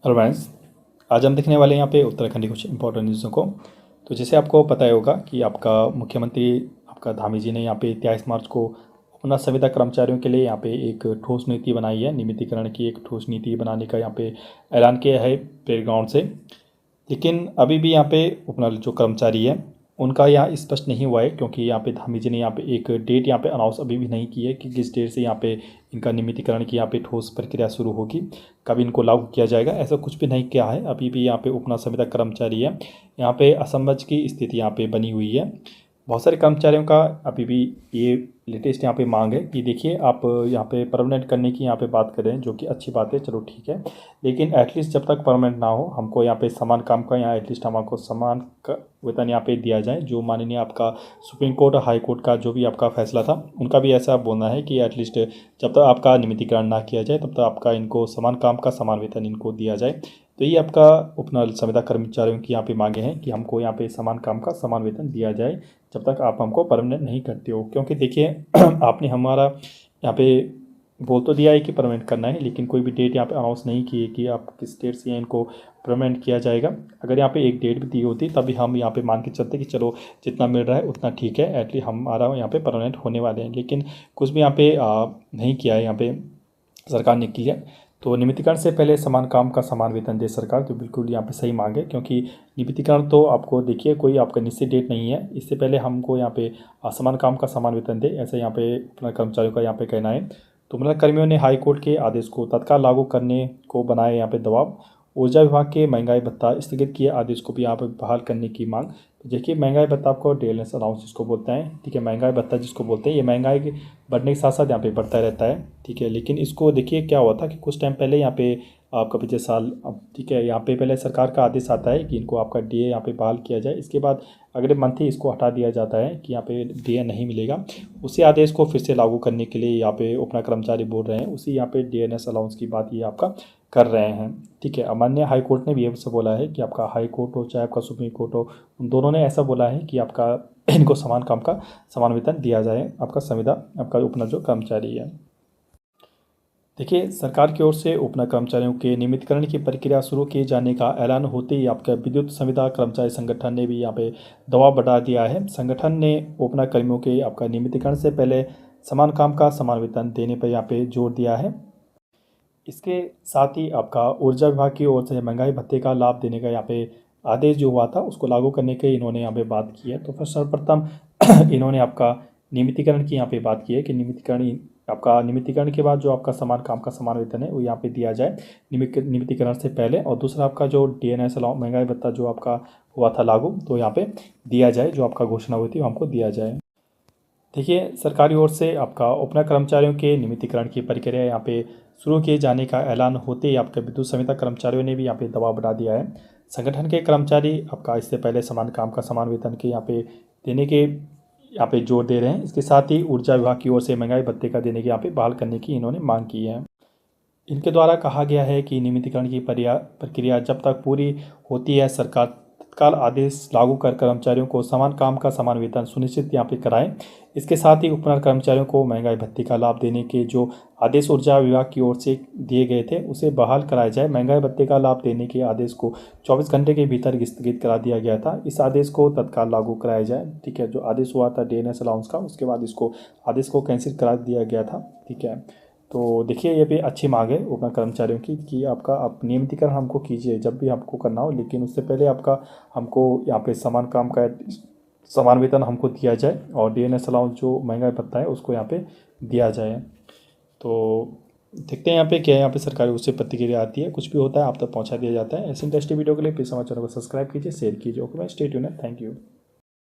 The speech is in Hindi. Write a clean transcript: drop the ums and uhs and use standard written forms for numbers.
हेलो फ्रेंड्स, आज हम देखने वाले हैं यहाँ पे उत्तराखंड की कुछ इंपॉर्टेंट न्यूज़ों को। तो जैसे आपको पता ही होगा कि आपका मुख्यमंत्री आपका धामी जी ने यहाँ पे 23 मार्च को अपना संविदा कर्मचारियों के लिए यहाँ पे एक ठोस नीति बनाई है। नियमितीकरण की एक ठोस नीति बनाने का यहाँ पे ऐलान किया है प्रेस ग्राउंड से। लेकिन अभी भी यहाँ पे अपना जो कर्मचारी है उनका यहाँ स्पष्ट नहीं हुआ है, क्योंकि यहाँ पे धामी जी ने यहाँ पे एक डेट यहाँ पे अनाउंस अभी भी नहीं की है कि किस डेट से यहाँ पे इनका नियमितीकरण की यहाँ पे ठोस प्रक्रिया शुरू होगी, कब इनको लागू किया जाएगा, ऐसा कुछ भी नहीं किया है। अभी भी यहाँ पे उपना संविदा कर्मचारी है, यहाँ पे असमंजस की स्थिति यहाँ पे बनी हुई है। बहुत सारे कर्मचारियों का अभी भी ये लेटेस्ट यहाँ पे मांग है कि देखिए आप यहाँ पे परमानेंट करने की यहाँ पे बात करें, जो कि अच्छी बात है, चलो ठीक है, लेकिन एटलीस्ट जब तक परमानेंट ना हो हमको यहाँ पे समान काम का यहाँ एटलीस्ट हमको समान का वेतन यहाँ पे दिया जाए। जो माननीय आपका सुप्रीम कोर्ट और हाई कोर्ट का जो भी आपका फैसला था उनका भी ऐसा बोलना है कि एटलीस्ट जब तक आपका नियमितीकरण ना किया जाए तब तक आपका इनको समान काम का समान वेतन इनको दिया जाए। तो ये आपका उपना संविदा कर्मचारियों की यहाँ पे मांगे हैं कि हमको यहाँ पे समान काम का समान वेतन दिया जाए जब तक आप हमको परमानेंट नहीं करते हो। क्योंकि देखिए आपने हमारा यहाँ पे बोल तो दिया है कि परमानेंट करना है, लेकिन कोई भी डेट यहाँ पे अनाउंस नहीं की है कि आप किस डेट से इनको परमानेंट किया जाएगा। अगर यहाँ पे एक डेट भी दी होती तभी हम यहाँ पे मान के चलते कि चलो जितना मिल रहा है उतना ठीक है, एटलीस्ट हमारा यहाँ पे परमानेंट होने वाले हैं, लेकिन कुछ भी यहाँ पे नहीं किया है यहाँ पे सरकार ने किया। तो नियमितीकरण से पहले समान काम का समान वेतन दे सरकार, तो बिल्कुल यहाँ पे सही मांग है, क्योंकि नियमितीकरण तो आपको देखिए कोई आपका निश्चित डेट नहीं है, इससे पहले हमको यहाँ पे समान काम का समान वेतन दे, ऐसा यहाँ पे अपना कर्मचारियों का यहाँ पे कहना है। तो मतलब कर्मियों ने हाई कोर्ट के आदेश को तत्काल लागू करने को बनाए यहाँ पे दबाव। ऊर्जा विभाग के महंगाई भत्ता स्थगित किए आदेश को भी यहाँ पर बहाल करने की मांग। तो देखिए महंगाई भत्ता आपको डेलनेस अलाउंस जिसको बोलते हैं, ठीक है, महंगाई भत्ता जिसको बोलते हैं, ये महंगाई बढ़ने के साथ साथ यहाँ पे बढ़ता रहता है, ठीक है। लेकिन इसको देखिए क्या हुआ था कि कुछ टाइम पहले यहाँ पे आपका पिछले साल, अब ठीक है, यहाँ पे पहले सरकार का आदेश आता है कि इनको आपका डीए यहाँ पे बहाल किया जाए, इसके बाद अगले मंथ ही इसको हटा दिया जाता है कि यहाँ पे डीए नहीं मिलेगा। उसी आदेश को फिर से लागू करने के लिए यहाँ पे अपना कर्मचारी बोल रहे हैं, उसी यहाँ पे डीएनएस अलाउंस की बात ये आपका कर रहे हैं, ठीक है। माननीय हाई कोर्ट ने भी ये बोला है कि आपका हाई कोर्ट हो चाहे आपका सुप्रीम कोर्ट हो, उन दोनों ने ऐसा बोला है कि आपका इनको समान काम का समान वेतन दिया जाए, आपका संविदा आपका उपना जो कर्मचारी है। देखिए सरकार की ओर से उपना कर्मचारियों के नियमितीकरण की प्रक्रिया शुरू किए जाने का ऐलान होते ही आपका विद्युत संविदा कर्मचारी संगठन ने भी यहाँ पे दबाव बढ़ा दिया है। संगठन ने उपना कर्मियों के आपका नियमितीकरण से पहले समान काम का समान वेतन देने पर यहाँ पे जोर दिया है। इसके साथ ही आपका ऊर्जा विभाग की ओर से महंगाई भत्ते का लाभ देने का यहाँ पे आदेश जो हुआ था उसको लागू करने के इन्होंने यहाँ पे बात की है। तो फिर सर्वप्रथम इन्होंने आपका नियमितीकरण की यहाँ पे बात की है कि नियमितीकरण के बाद जो आपका समान काम का समान वेतन है वो यहाँ पे दिया जाए नियमितीकरण से पहले, और दूसरा आपका जो डीएनएस महंगाई भत्ता जो आपका हुआ था लागू, तो यहाँ पे दिया जाए, जो आपका घोषणा हुई थी वो हमको दिया जाए। देखिए सरकारी ओर से आपका उपना कर्मचारियों के नियमितीकरण की प्रक्रिया यहाँ पे शुरू किए जाने का ऐलान होते ही आपके विद्युत संविदा कर्मचारियों ने भी यहाँ पे दबाव बढ़ा दिया है। संगठन के कर्मचारी आपका इससे पहले समान काम का समान वेतन के यहाँ पे देने के यहाँ पे जोर दे रहे हैं। इसके साथ ही ऊर्जा विभाग की ओर से महंगाई भत्ते का देने की यहाँ पे बहाल करने की इन्होंने मांग की है। इनके द्वारा कहा गया है कि नियमितीकरण की प्रक्रिया जब तक पूरी होती है सरकार तत्काल आदेश लागू कर कर्मचारियों को समान काम का समान वेतन सुनिश्चित यहाँ पे कराएं। इसके साथ ही उपनर कर्मचारियों को महंगाई भत्ते का लाभ देने के जो आदेश ऊर्जा विभाग की ओर से दिए गए थे उसे बहाल कराया जाए। महंगाई भत्ते का लाभ देने के आदेश को 24 घंटे के भीतर स्थगित करा दिया गया था, इस आदेश को तत्काल लागू कराया जाए, ठीक है। जो आदेश हुआ था डीएनएस अलाउंस का, उसके बाद इसको आदेश को कैंसिल करा दिया गया था, ठीक है। तो देखिए ये भी अच्छी मांग है उपना कर्मचारियों की कि आपका आप नियमितीकरण हमको कीजिए जब भी आपको करना हो, लेकिन उससे पहले आपका हमको यहाँ पे समान काम का समान वेतन हमको दिया जाए और डीएनएस अलाउंस जो महंगाई भत्ता है उसको यहाँ पे दिया जाए। तो देखते हैं यहाँ पे क्या है, यहाँ पे सरकारी उससे प्रतिक्रिया आती है, कुछ भी होता है आप तक पहुँचा दिया जाता है। ऐसे इंटरेस्टिंग वीडियो के लिए प्लीज़ हमारे चैनल को सब्सक्राइब कीजिए, शेयर कीजिए। Okay, stay tuned, thank you.